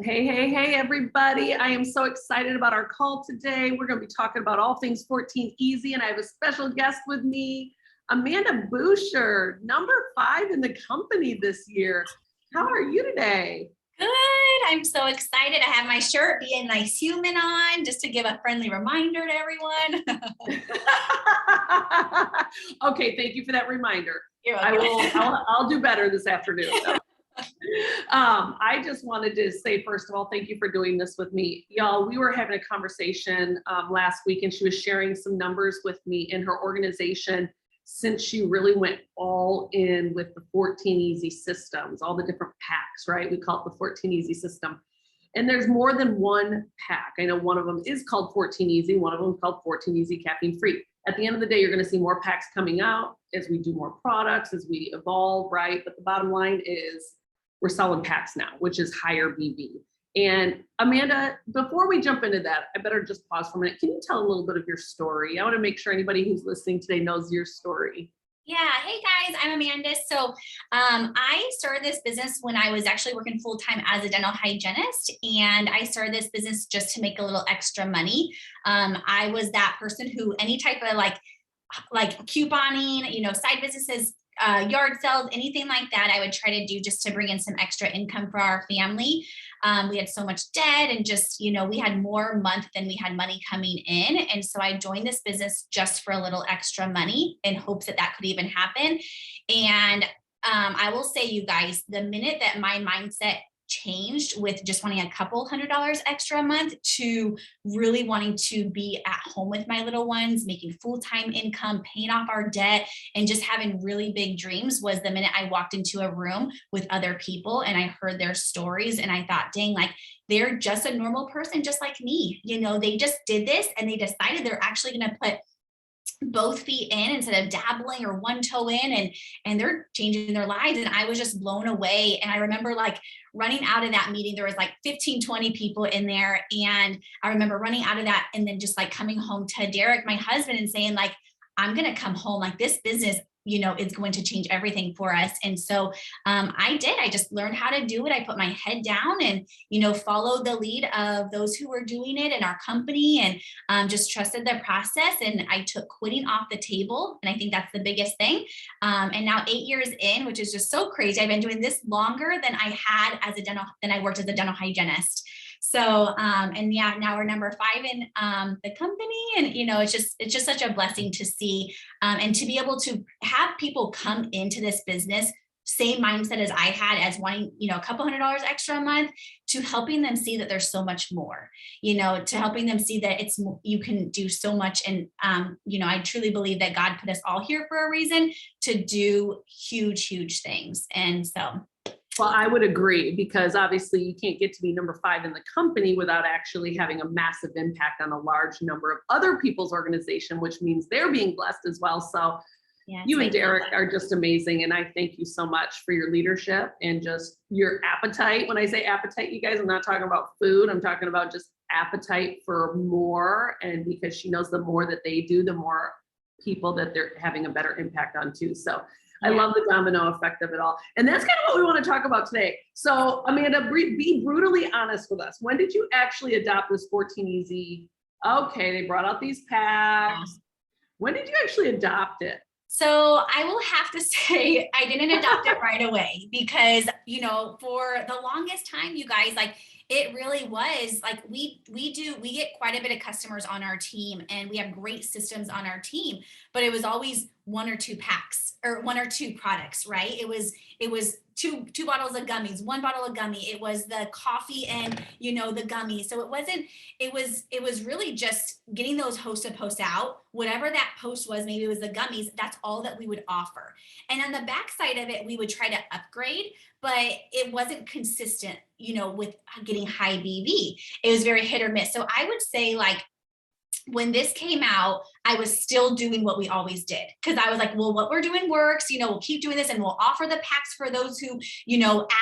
Hey, hey, hey, everybody. I am so excited about our call today. We're going to be talking about all things 14 Easy, and I have a special guest with me, Amanda Buescher, number 5 in the company this year. How are you today? Good. I'm so excited. I have my shirt, Be a Nice Human on, just to give a friendly reminder to everyone. Okay, thank you for that reminder. You're welcome. I'll do better this afternoon. I just wanted to say, first of all, thank you for doing this with me. Y'all, we were having a conversation last week, and she was sharing some numbers with me in her organization since she really went all in with the 14 Easy systems, all the different packs, right? We call it the 14 Easy system. And there's more than one pack. I know one of them is called 14 Easy, one of them is called 14 Easy Caffeine Free. At the end of the day, you're going to see more packs coming out as we do more products, as we evolve, right? But the bottom line is we're selling packs now, which is higher BV. And Amanda, before we jump into that, I better just pause for a minute. Can you tell a little bit of your story? I want to make sure anybody who's listening today knows your story. Yeah. Hey guys, I'm Amanda. So I started this business when I was actually working full time as a dental hygienist, and I started this business just to make a little extra money. I was that person who any type of like couponing, side businesses, yard sales, anything like that, I would try to do just to bring in some extra income for our family. We had so much debt and just, we had more month than we had money coming in. And so I joined this business just for a little extra money in hopes that that could even happen. And I will say, you guys, the minute that my mindset changed with just wanting a couple $100 extra a month to really wanting to be at home with my little ones, making full-time income, paying off our debt, and just having really big dreams was the minute I walked into a room with other people and I heard their stories and I thought, dang, like they're just a normal person just like me. They just did this and they decided they're actually going to put both feet in instead of dabbling or one toe in, and they're changing their lives. And I was just blown away. And I remember like running out of that meeting, there was like 15, 20 people in there. And I remember running out of that and then just like coming home to Derek, my husband, and saying like, I'm going to come home, like this business is going to change everything for us. And so I did. I just learned how to do it. I put my head down and, followed the lead of those who were doing it in our company and just trusted the process. And I took quitting off the table. And I think that's the biggest thing. And now 8 years in, which is just so crazy. I've been doing this longer than I worked as a dental hygienist. So, and yeah, now we're number 5 in the company. And, it's just such a blessing to see and to be able to have people come into this business, same mindset as I had as wanting, a couple $100 extra a month, to helping them see that there's so much more, to helping them see that you can do so much. And, I truly believe that God put us all here for a reason to do huge, huge things. And so Well, I would agree, because obviously you can't get to be number 5 in the company without actually having a massive impact on a large number of other people's organization, which means they're being blessed as well. So yeah, you and Derek are just amazing. And I thank you so much for your leadership and just your appetite. When I say appetite, you guys, I'm not talking about food. I'm talking about just appetite for more. And because she knows the more that they do, the more people that they're having a better impact on too. So I love the domino effect of it all. And that's kind of what we want to talk about today. So Amanda, be brutally honest with us. When did you actually adopt this 14 Easy? Okay, they brought out these packs. When did you actually adopt it? So I will have to say I didn't adopt it right away because, for the longest time, you guys, like it really was like we get quite a bit of customers on our team and we have great systems on our team, but it was always 1 or 2 packs or 1 or 2 products, right? It was two bottles of gummies, 1 bottle of gummy. It was the coffee and, the gummy. So it was really just getting those host to post out, whatever that post was, maybe it was the gummies, that's all that we would offer. And on the backside of it, we would try to upgrade, but it wasn't consistent, with getting high BV. It was very hit or miss. So I would say like, when this came out, I was still doing what we always did because I was like, well, what we're doing works, we'll keep doing this and we'll offer the packs for those who,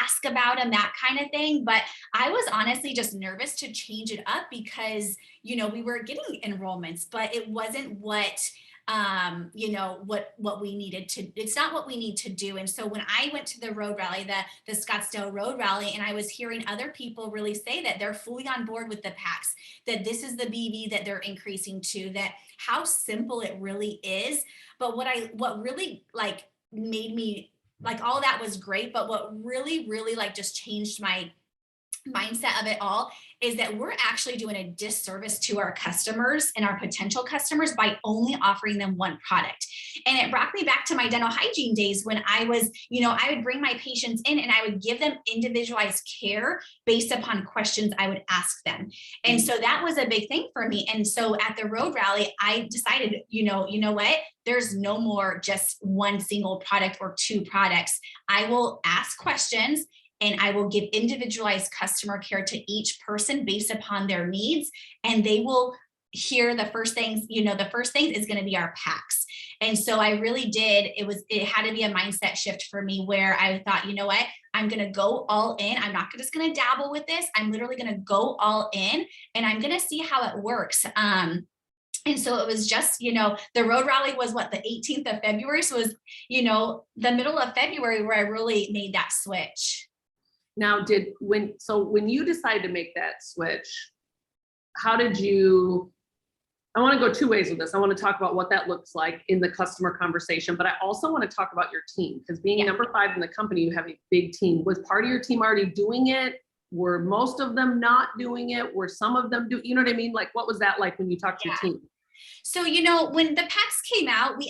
ask about them, that kind of thing. But I was honestly just nervous to change it up because, we were getting enrollments, but it wasn't what you know, what we needed to, it's not what we need to do. And so when I went to the road rally, the Scottsdale road rally, and I was hearing other people really say that they're fully on board with the packs, that this is the BV that they're increasing to, that how simple it really is. But what really like made me like, all that was great, but what really like just changed my mindset of it all is that we're actually doing a disservice to our customers and our potential customers by only offering them one product. And it brought me back to my dental hygiene days when I was, you know, I would bring my patients in and I would give them individualized care based upon questions I would ask them. And so that was a big thing for me. And so at the road rally, I decided, you know what? There's no more just one single product or two products. I will ask questions and I will give individualized customer care to each person based upon their needs. And they will hear the first things, you know, the first thing is going to be our packs. And so I really did, it had to be a mindset shift for me where I thought, you know what, I'm going to go all in. I'm not just going to dabble with this. I'm literally going to go all in and I'm going to see how it works. And so it was just, you know, the road rally was what, the 18th of February. So it was, you know, the middle of February where I really made that switch. Now, when you decided to make that switch, how did you, I want to go two ways with this. I want to talk about what that looks like in the customer conversation, but I also want to talk about your team, because being number 5 in the company, you have a big team. Was part of your team already doing it? Were most of them not doing it? Were some of them you know what I mean? Like, what was that like when you talked to your team? So, you know, when the packs came out, we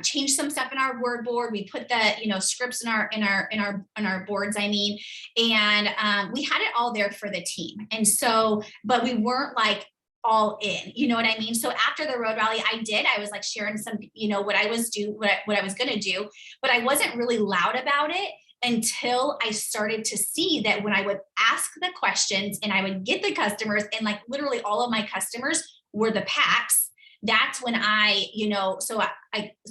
changed some stuff in our word board. We put the, you know, scripts in our boards, I mean, and we had it all there for the team. And so, but we weren't like all in, you know what I mean? So after the road rally, I was like sharing some, you know, what I was going to do, but I wasn't really loud about it until I started to see that when I would ask the questions and I would get the customers, and like literally all of my customers were the packs. That's when I, you know, so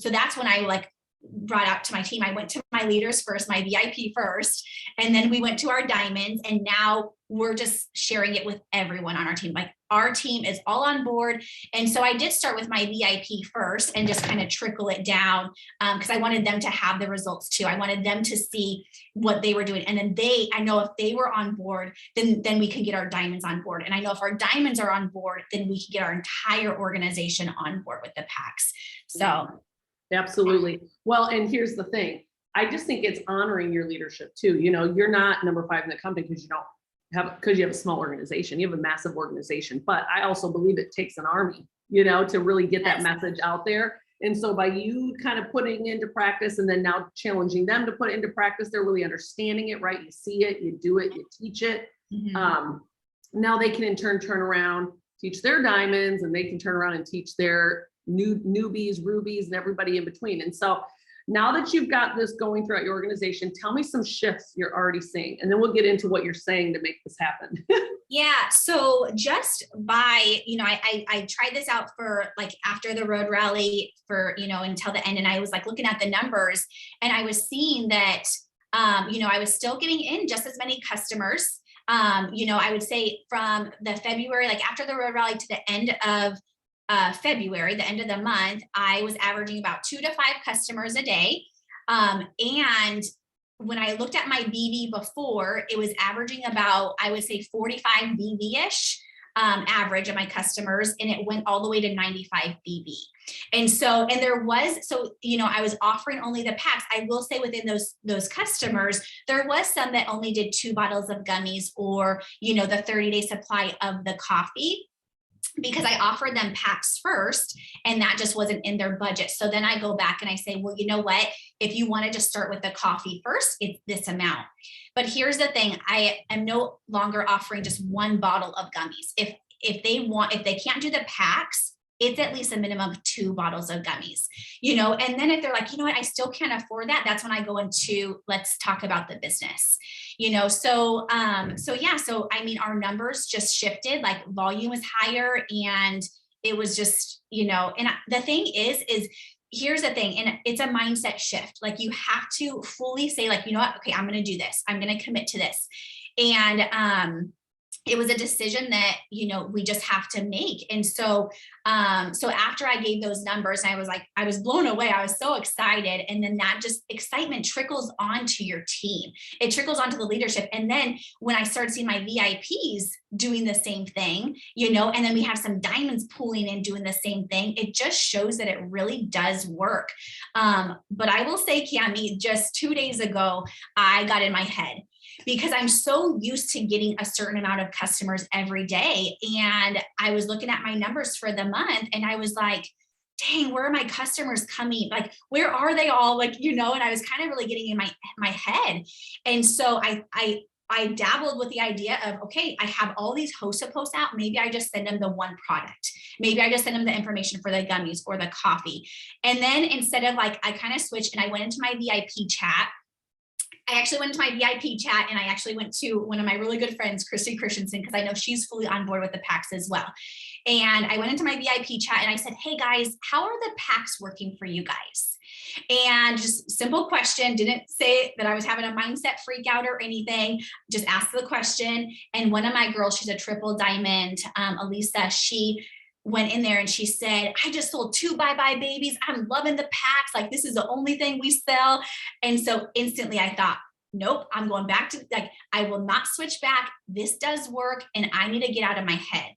that's when I like brought out to my team. I went to my leaders first, my VIP first, and then we went to our diamonds, and now we're just sharing it with everyone on our team. Like our team is all on board. And so I did start with my VIP first and just kind of trickle it down because I wanted them to have the results too. I wanted them to see what they were doing. And then I know if they were on board, then we can get our diamonds on board. And I know if our diamonds are on board, then we can get our entire organization on board with the packs. So. Absolutely. Well, and here's the thing. I just think it's honoring your leadership too. You know, you're not number 5 in the company because you have a small organization. You have a massive organization, but I also believe it takes an army, you know, to really get that message out there. And so by you kind of putting into practice and then now challenging them to put it into practice, they're really understanding it, right? You see it, you do it, you teach it. Mm-hmm. Now they can in turn around, teach their diamonds, and they can turn around and teach their newbies, rubies, and everybody in between. And so now that you've got this going throughout your organization, tell me some shifts you're already seeing, and then we'll get into what you're saying to make this happen. Yeah. So just by, you know, I tried this out for like after the road rally for, you know, until the end. And I was like looking at the numbers and I was seeing that, you know, I was still getting in just as many customers. You know, I would say from the February, like after the road rally to the end of February, the end of the month, I was averaging about 2 to 5 customers a day. And when I looked at my BV before, it was averaging about, I would say 45 BV-ish average of my customers, and it went all the way to 95 BV. And so, you know, I was offering only the packs. I will say within those customers, there was some that only did 2 bottles of gummies or, you know, the 30-day supply of the coffee, because I offered them packs first and that just wasn't in their budget. So then I go back and I say, well, you know what, if you want to just start with the coffee first, it's this amount. But here's the thing, I am no longer offering just 1 bottle of gummies. If they can't do the packs, it's at least a minimum of 2 bottles of gummies, you know? And then if they're like, you know what, I still can't afford that, that's when I go into, let's talk about the business, you know? So yeah, so I mean, our numbers just shifted, like volume was higher and it was just, you know, and the thing is here's the thing, and it's a mindset shift. Like you have to fully say like, you know what, okay, I'm going to do this. I'm going to commit to this. And it was a decision that, we just have to make. And so, so after I gave those numbers, I was blown away. I was so excited. And then that just excitement trickles onto your team. It trickles onto the leadership. And then when I started seeing my VIPs doing the same thing, and then we have some diamonds pooling in doing the same thing, it just shows that it really does work. But I will say, Cami, just 2 days ago, I got in my head, because I'm so used to getting a certain amount of customers every day. And I was looking at my numbers for the month and I was like, dang, where are my customers coming? Like, where are they all? Like, and I was kind of really getting in my head. And so I dabbled with the idea of, okay, I have all these hosts to post out. Maybe I just send them the one product. Maybe I just send them the information for the gummies or the coffee. And then instead of I kind of switched and I went into my VIP chat. I actually went to my VIP chat and I actually went to one of my really good friends, Christy Christensen, because I know she's fully on board with the packs as well. And I went into my VIP chat and I said, hey guys, how are the packs working for you guys? And just simple question, didn't say that I was having a mindset freak out or anything, just asked the question. And one of my girls, she's a triple diamond, Elisa, she went in there and she said, I just sold 2 bye-bye babies. I'm loving the packs. Like, this is the only thing we sell. And so instantly I thought, nope, I'm going back to I will not switch back. This does work. And I need to get out of my head.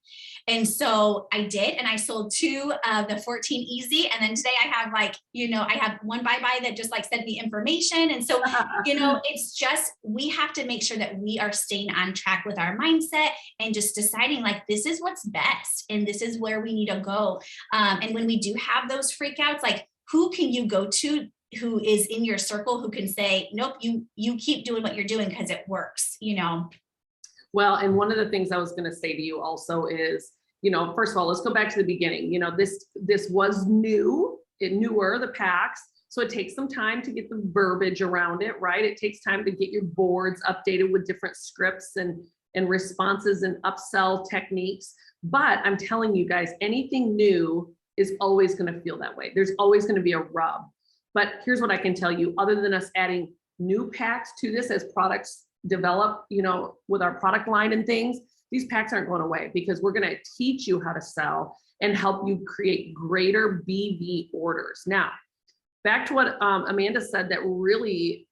And so I did, and I sold 2 of the 14 easy. And then today I have I have one bye-bye that just sent me information. And so, it's just, we have to make sure that we are staying on track with our mindset and just deciding this is what's best. And this is where we need to go. And when we do have those freakouts, who can you go to who is in your circle who can say, nope, you keep doing what you're doing because it works, Well, and one of the things I was going to say to you also is, first of all, let's go back to the beginning. This was newer, the packs. So it takes some time to get the verbiage around it, right? It takes time to get your boards updated with different scripts and responses and upsell techniques. But I'm telling you guys, anything new is always going to feel that way. There's always going to be a rub. But here's what I can tell you, other than us adding new packs to this as products develop, with our product line and things, these packs aren't going away, because we're going to teach you how to sell and help you create greater BV orders. Now, back to what Amanda said that really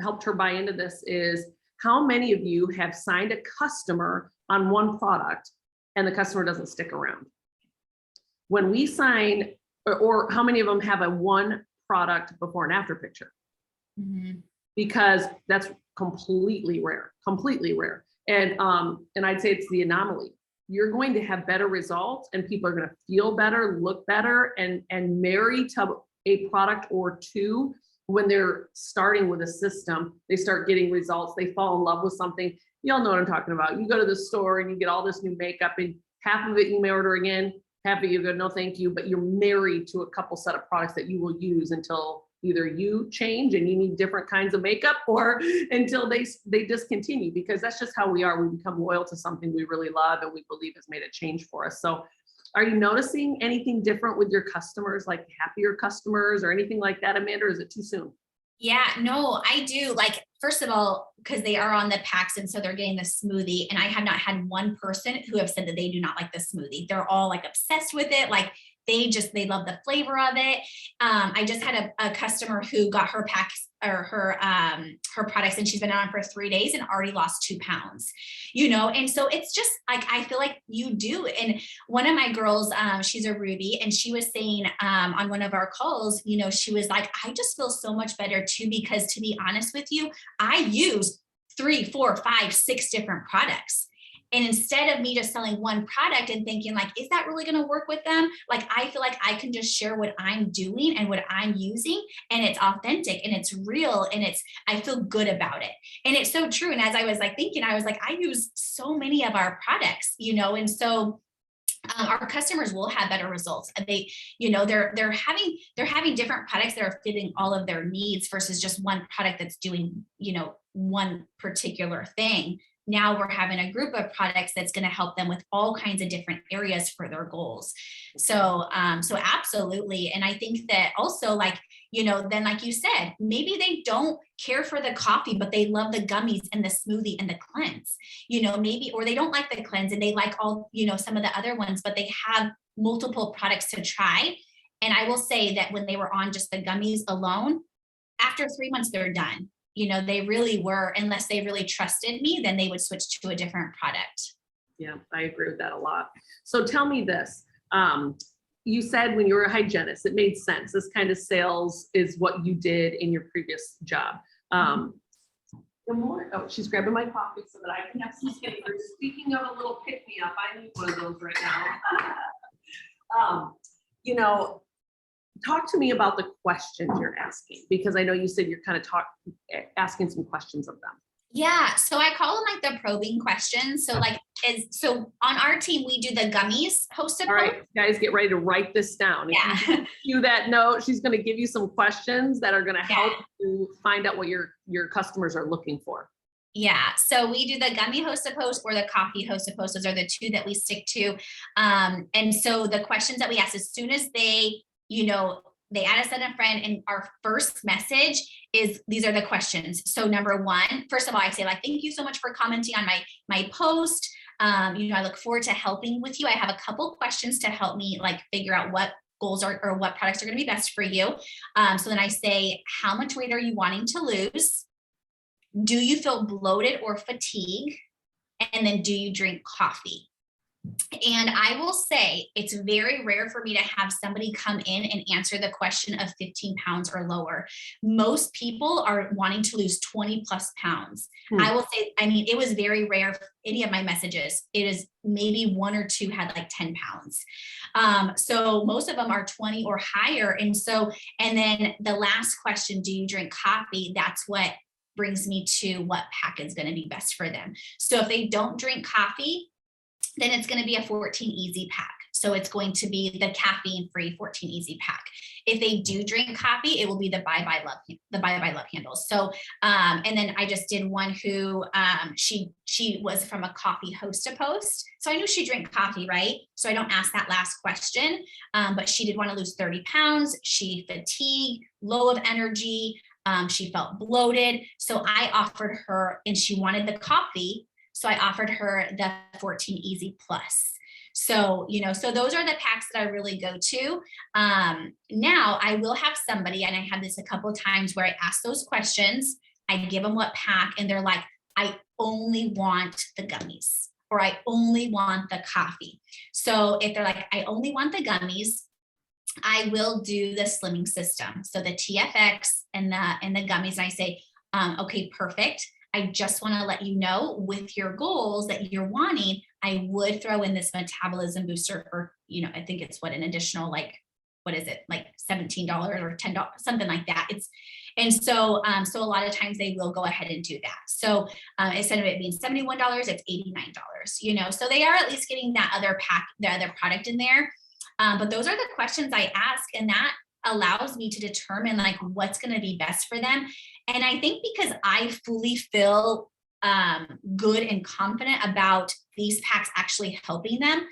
helped her buy into this is, how many of you have signed a customer on one product and the customer doesn't stick around? When we sign, or how many of them have a one product before and after picture? Mm-hmm. Because that's completely rare. And I'd say it's the anomaly. You're going to have better results and people are going to feel better, look better, and marry to a product or two. When they're starting with a system, they start getting results. They fall in love with something. Y'all know what I'm talking about. You go to the store and you get all this new makeup, and half of it you may order again, half of you go, no, thank you. But you're married to a couple set of products that you will use until either you change and you need different kinds of makeup, or until they discontinue, because that's just how we are. We become loyal to something we really love and we believe has made a change for us. So are you noticing anything different with your customers, like happier customers or anything like that, Amanda, or is it too soon? Yeah, no, I do. First of all, because they are on the packs and so they're getting the smoothie, and I have not had one person who have said that they do not like the smoothie. They're all obsessed with it. They love the flavor of it. I just had a customer who got her packs or her products, and she's been on for 3 days and already lost 2 pounds, and so it's just I feel like you do. And one of my girls, she's a Ruby, and she was saying on one of our calls, she was like, I just feel so much better too, because to be honest with you, I use 3, 4, 5, 6 different products. And instead of me just selling one product and thinking is that really going to work with them? I feel like I can just share what I'm doing and what I'm using, and it's authentic and it's real, and I feel good about it. And it's so true. And as I was thinking, I was I use so many of our products, and so our customers will have better results. They, they're having different products that are fitting all of their needs versus just one product that's doing, one particular thing. now we're having a group of products that's going to help them with all kinds of different areas for their goals. So, so absolutely. And I think that also, like, you know, then like you said, maybe they don't care for the coffee, but they love the gummies and the smoothie and the cleanse, you know, maybe, or they don't like the cleanse and they like all, you know, some of the other ones, but they have multiple products to try. And I will say that when they were on just the gummies alone, after 3 months, they're done. You know, they really were, unless they really trusted me, then they would switch to a different product. Yeah, I agree with that a lot. So tell me this. You said when you were a hygienist, it made sense. This kind of sales is what you did in your previous job. Good morning. Oh, she's grabbing my coffee so that I can have some skippers. Speaking of a little pick me up, I need one of those right now. You know, talk to me about the questions you're asking, because I know you said you're kind of asking some questions of them. Yeah, so I call them like the probing questions. So like, so on our team, we do the gummies hosted. All right, guys, get ready to write this down. Yeah. If you do that note, she's going to give you some questions that are going to help you find out what your customers are looking for. Yeah, so we do the gummy hosted post or the coffee hosted post. Those are the two that we stick to. And so the questions that we ask, as soon as they, you know, they add us as a friend, and our first message is, these are the questions. So number one, first of all, I say like, thank you so much for commenting on my post. You know, I look forward to helping with you. I have a couple questions to help me like figure out what goals are or what products are going to be best for you. So then I say, how much weight are you wanting to lose? Do you feel bloated or fatigued? And then do you drink coffee? And I will say it's very rare for me to have somebody come in and answer the question of 15 pounds or lower. Most people are wanting to lose 20 plus pounds. I will say, I mean, it was very rare for any of my messages. It is maybe one or two had like 10 pounds. So most of them are 20 or higher. And so, and then the last question, do you drink coffee? That's what brings me to what pack is going to be best for them. So if they don't drink coffee, then it's going to be a 14 easy pack. So it's going to be the caffeine free 14 easy pack. If they do drink coffee, it will be the Bye Bye Love handles. So, and then I just did one who, she was from a coffee host to post. So I knew she drank coffee, right? So I don't ask that last question, but she did want to lose 30 pounds. She fatigued, low of energy. She felt bloated. So I offered her, and she wanted the coffee. So I offered her the 14 Easy Plus. So, you know, so those are the packs that I really go to. Now I will have somebody, and I had this a couple of times where I ask those questions, I give them what pack, and they're like, I only want the gummies, or I only want the coffee. So if they're like, I only want the gummies, I will do the slimming system. So the TFX and the gummies, and I say, okay, perfect. I just want to let you know, with your goals that you're wanting, I would throw in this metabolism booster for, you know, I think it's what, an additional, like, what is it, like $17 or $10, something like that. And so a lot of times they will go ahead and do that. So instead of it being $71, it's $89, you know, so they are at least getting that other pack, the other product in there. But those are the questions I ask, and that allows me to determine like what's going to be best for them. And I think because I fully feel good and confident about these packs actually helping them,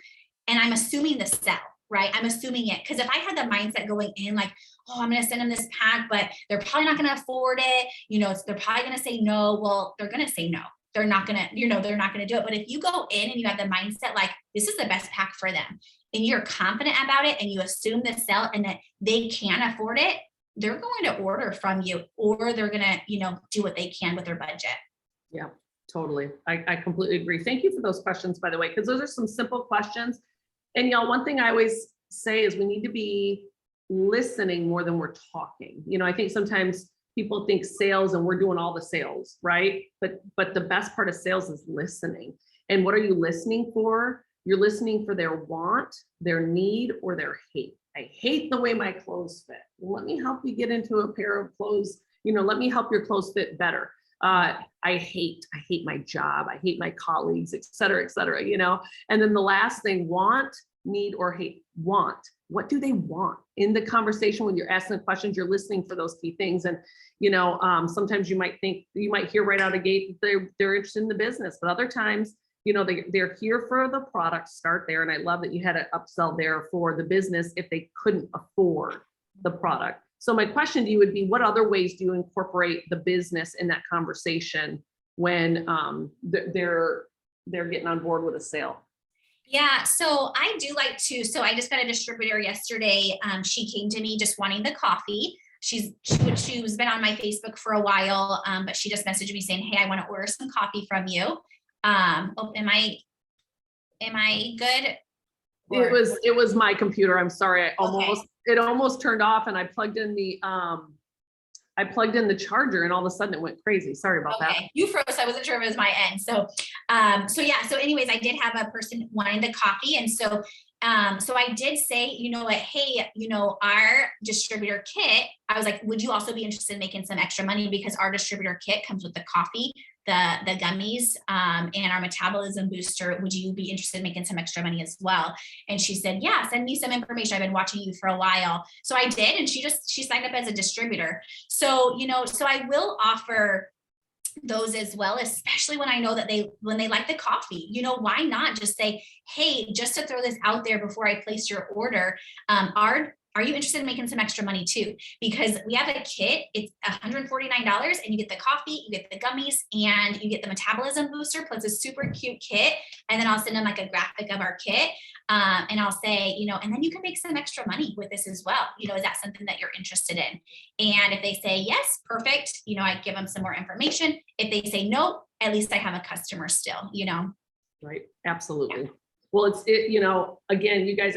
and I'm assuming the sell, right? I'm assuming it, because if I had the mindset going in like, oh, I'm going to send them this pack, but they're probably not going to afford it, you know, they're probably going to say no. Well, they're going to say no. They're not going to, you know, they're not going to do it. But if you go in and you have the mindset like, this is the best pack for them, and you're confident about it, and you assume the sell and that they can afford it, they're going to order from you, or they're going to, you know, do what they can with their budget. Yeah, totally. I completely agree. Thank you for those questions, by the way, because those are some simple questions. And y'all, one thing I always say is we need to be listening more than we're talking. You know, I think sometimes people think sales and we're doing all the sales, right? But the best part of sales is listening. And what are you listening for? You're listening for their want, their need, or their hate. I hate the way my clothes fit. Let me help you get into a pair of clothes. You know, let me help your clothes fit better. I hate my job. I hate my colleagues, et cetera, you know. And then the last thing, want need, or hate, want? What do they want in the conversation? When you're asking the questions, you're listening for those key things. And, sometimes you might hear right out of the gate that they're interested in the business, but other times, they're here for the product, start there. And I love that you had an upsell there for the business if they couldn't afford the product. So my question to you would be, what other ways do you incorporate the business in that conversation when they're getting on board with a sale? Yeah, so I do like to, so I just got a distributor yesterday. She came to me just wanting the coffee. She's been on my Facebook for a while, but she just messaged me saying, "Hey, I want to order some coffee from you." Am I good? It was my computer. I'm sorry. It almost turned off, and I plugged in the charger, and all of a sudden it went crazy. Sorry about that. You froze. I wasn't sure if it was my end. So anyways, I did have a person wanting the coffee. And so I did say, you know what, hey, our distributor kit, I was like, would you also be interested in making some extra money? Because our distributor kit comes with the coffee, the gummies, and our metabolism booster. Would you be interested in making some extra money as well? And she said, yeah, send me some information. I've been watching you for a while. So I did. And she signed up as a distributor. So, so I will offer those as well, especially when I know that when they like the coffee. Why not just say, hey, just to throw this out there before I place your order, are you interested in making some extra money too? Because we have a kit, it's $149, and you get the coffee, you get the gummies, and you get the metabolism booster, plus a super cute kit. And then I'll send them like a graphic of our kit. And I'll say, and then you can make some extra money with this as well. Is that something that you're interested in? And if they say yes, perfect. I give them some more information. If they say no, at least I have a customer still, Right. Absolutely. Yeah. Well, again, you guys,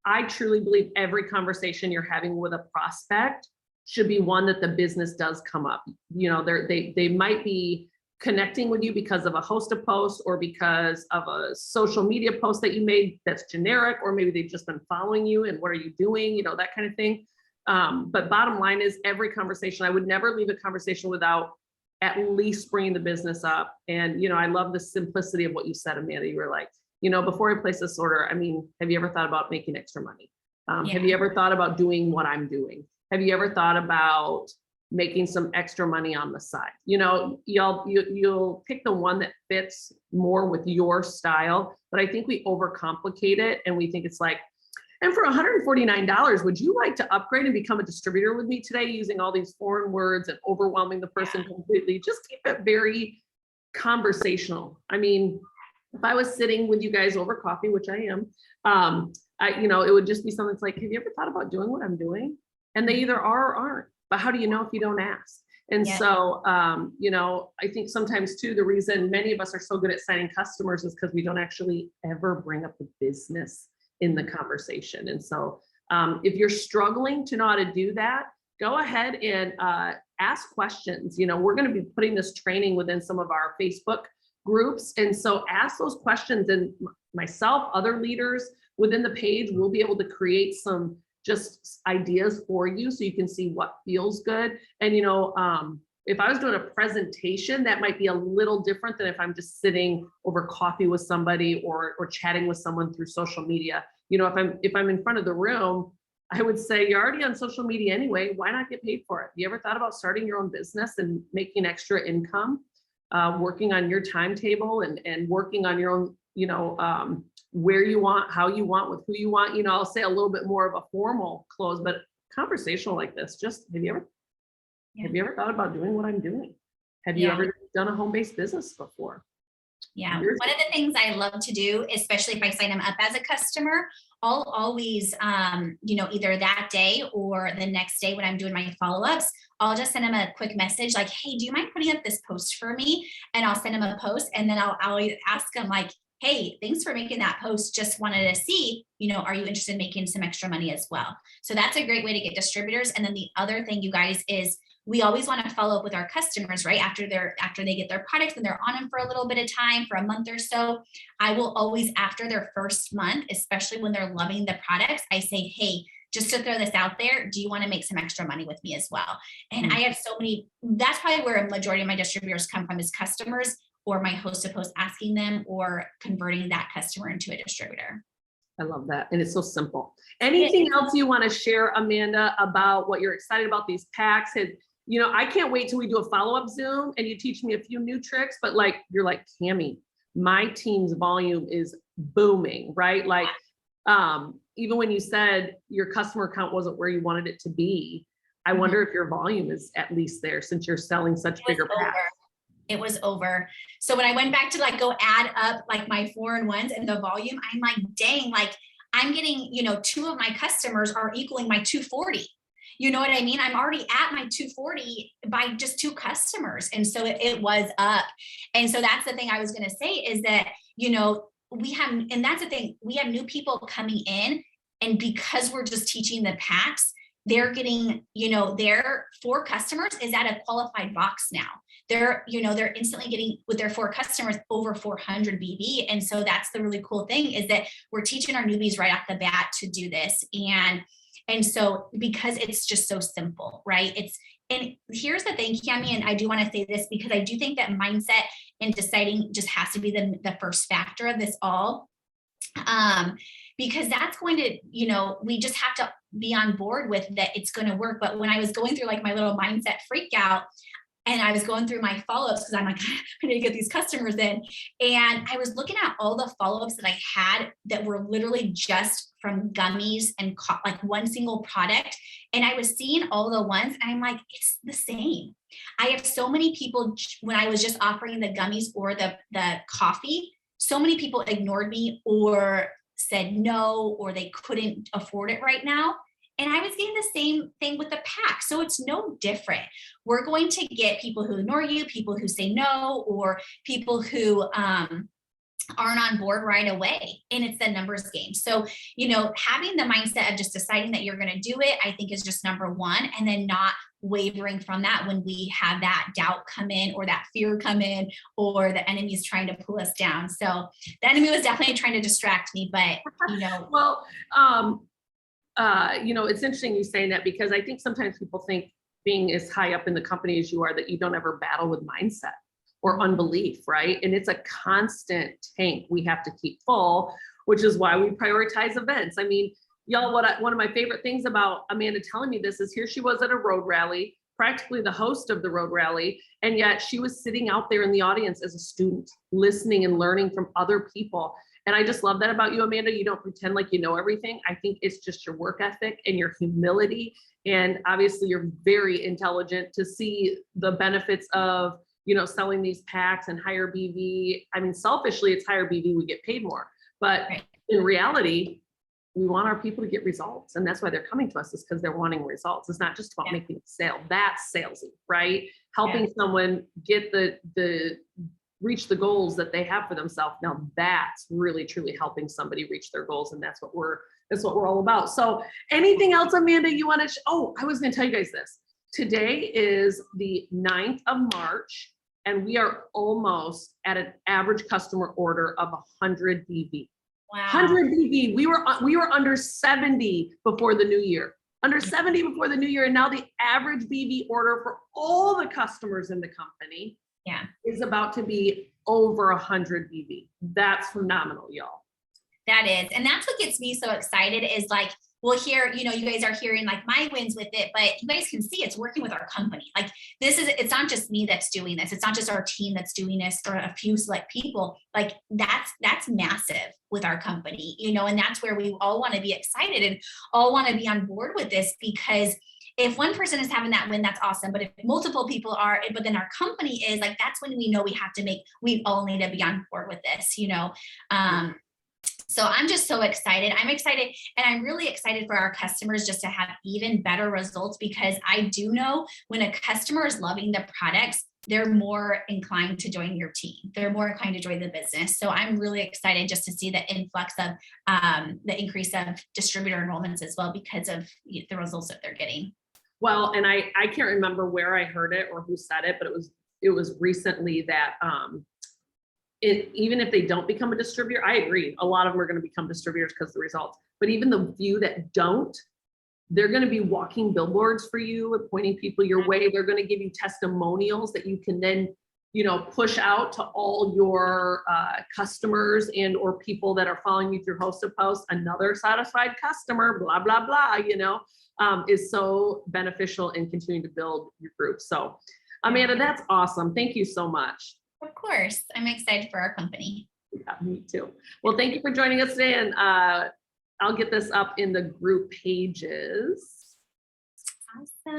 I truly believe every conversation you're having with a prospect should be one that the business does come up. They might be connecting with you because of a host post or because of a social media post that you made that's generic, or maybe they've just been following you and what are you doing, that kind of thing. But bottom line is, every conversation, I would never leave a conversation without at least bringing the business up. And, I love the simplicity of what you said, Amanda. You were like, before I place this order, have you ever thought about making extra money? Have you ever thought about doing what I'm doing? Have you ever thought about making some extra money on the side? You'll pick the one that fits more with your style, but I think we overcomplicate it, and we think it's like, and for $149, would you like to upgrade and become a distributor with me today, using all these foreign words and overwhelming the person completely? Just keep it very conversational. If I was sitting with you guys over coffee, which I am, it would just be something that's like, have you ever thought about doing what I'm doing? And they either are or aren't, but how do you know if you don't ask? And so, I think sometimes too, the reason many of us are so good at signing customers is because we don't actually ever bring up the business in the conversation. And so if you're struggling to know how to do that, go ahead and ask questions. We're going to be putting this training within some of our Facebook groups. And so ask those questions, and myself, other leaders within the page, will be able to create some just ideas for you so you can see what feels good. And, if I was doing a presentation, that might be a little different than if I'm just sitting over coffee with somebody or chatting with someone through social media. If I'm in front of the room, I would say, you're already on social media anyway, why not get paid for it? You ever thought about starting your own business and making extra income? Working on your timetable and working on your own, where you want, how you want, with who you want. I'll say a little bit more of a formal close, but conversational like this. Just have you ever thought about doing what I'm doing? Have you ever done a home-based business before? Yeah. One of the things I love to do, especially if I sign them up as a customer, I'll always, either that day or the next day when I'm doing my follow-ups, I'll just send them a quick message like, hey, do you mind putting up this post for me? And I'll send them a post, and then I'll ask them like, hey, thanks for making that post. Just wanted to see, are you interested in making some extra money as well? So that's a great way to get distributors. And then the other thing, you guys, is we always want to follow up with our customers, right? After they get their products and they're on them for a little bit of time, for a month or so. I will always, after their first month, especially when they're loving the products, I say, hey, just to throw this out there, do you want to make some extra money with me as well? And I have so many, that's probably where a majority of my distributors come from, is customers or my host to post asking them, or converting that customer into a distributor. I love that. And it's so simple. Anything else you want to share, Amanda, about what you're excited about these packs? I can't wait till we do a follow-up Zoom and you teach me a few new tricks, but like, you're like, Cammie, my team's volume is booming, right? Like, even when you said your customer count wasn't where you wanted it to be, I wonder if your volume is at least there since you're selling such bigger packs. It was over. So when I went back to like go add up like my 4-in-1s and the volume, I'm like, dang, like I'm getting, 2 of my customers are equaling my 240. You know what I mean? I'm already at my 240 by just 2 customers. And so it was up. And so that's the thing I was going to say is that, we have, and that's the thing, we have new people coming in, and because we're just teaching the packs, they're getting, their 4 customers is at a qualified box now. They're instantly getting with their 4 customers over 400 BV. And so that's the really cool thing is that we're teaching our newbies right off the bat to do this. And so because it's just so simple, right? And here's the thing, Cammie, and I do want to say this because I do think that mindset and deciding just has to be the first factor of this all. Because that's going to, we just have to be on board with that it's going to work. But when I was going through like my little mindset freak out, and I was going through my follow-ups because I'm like, I need to get these customers in. And I was looking at all the follow-ups that I had that were literally just from gummies and like one single product. And I was seeing all the ones and I'm like, it's the same. I have so many people, when I was just offering the gummies or the coffee, so many people ignored me or said no, or they couldn't afford it right now. And I was getting the same thing with the pack. So it's no different. We're going to get people who ignore you, people who say no, or people who aren't on board right away. And it's the numbers game. So, having the mindset of just deciding that you're going to do it, I think is just number one. And then not wavering from that when we have that doubt come in or that fear come in or the enemy is trying to pull us down. So the enemy was definitely trying to distract me, but, Well, it's interesting you saying that because I think sometimes people think being as high up in the company as you are that you don't ever battle with mindset or unbelief, right? And it's a constant tank we have to keep full, which is why we prioritize events. I mean, y'all, one of my favorite things about Amanda telling me this is here she was at a road rally, practically the host of the road rally, and yet she was sitting out there in the audience as a student, listening and learning from other people. And I just love that about you, Amanda. You don't pretend like you know everything. I think it's just your work ethic and your humility. And obviously you're very intelligent to see the benefits of, selling these packs and higher BV. I mean, selfishly, it's higher BV, we get paid more. But in reality, we want our people to get results. And that's why they're coming to us, is because they're wanting results. It's not just about making a sale. That's salesy, right? Helping someone get reach the goals that they have for themselves. Now that's really truly helping somebody reach their goals. And that's what we're all about. So anything else, Amanda, you want to, I was going to tell you guys this. Today is the 9th of March, and we are almost at an average customer order of 100 BV. Wow. 100 BV. We were under 70 before the new year. Under 70 before the new year. And now the average BV order for all the customers in the company is about to be over 100 BV. That's phenomenal, y'all. That is. And that's what gets me so excited is like, we'll hear, you guys are hearing like my wins with it, but you guys can see it's working with our company. Like it's not just me that's doing this. It's not just our team that's doing this or a few select people. Like that's massive with our company, and that's where we all want to be excited and all want to be on board with this, because if one person is having that win, that's awesome. But if multiple people are, but then our company is like, that's when we know we all need to be on board with this, So I'm just so excited. I'm excited, and I'm really excited for our customers just to have even better results, because I do know when a customer is loving the products, they're more inclined to join your team. They're more inclined to join the business. So I'm really excited just to see the influx of the increase of distributor enrollments as well, because of the results that they're getting. Well, and I can't remember where I heard it or who said it, but it was recently that even if they don't become a distributor, I agree. A lot of them are going to become distributors because of the results. But even the few that don't, they're going to be walking billboards for you and pointing people your way. They're going to give you testimonials that you can then, push out to all your customers and or people that are following you through host to post, another satisfied customer, blah, blah, blah, is so beneficial in continuing to build your group. So Amanda, that's awesome. Thank you so much. Of course. I'm excited for our company. Yeah, me too. Well, thank you for joining us today. And I'll get this up in the group pages. Awesome.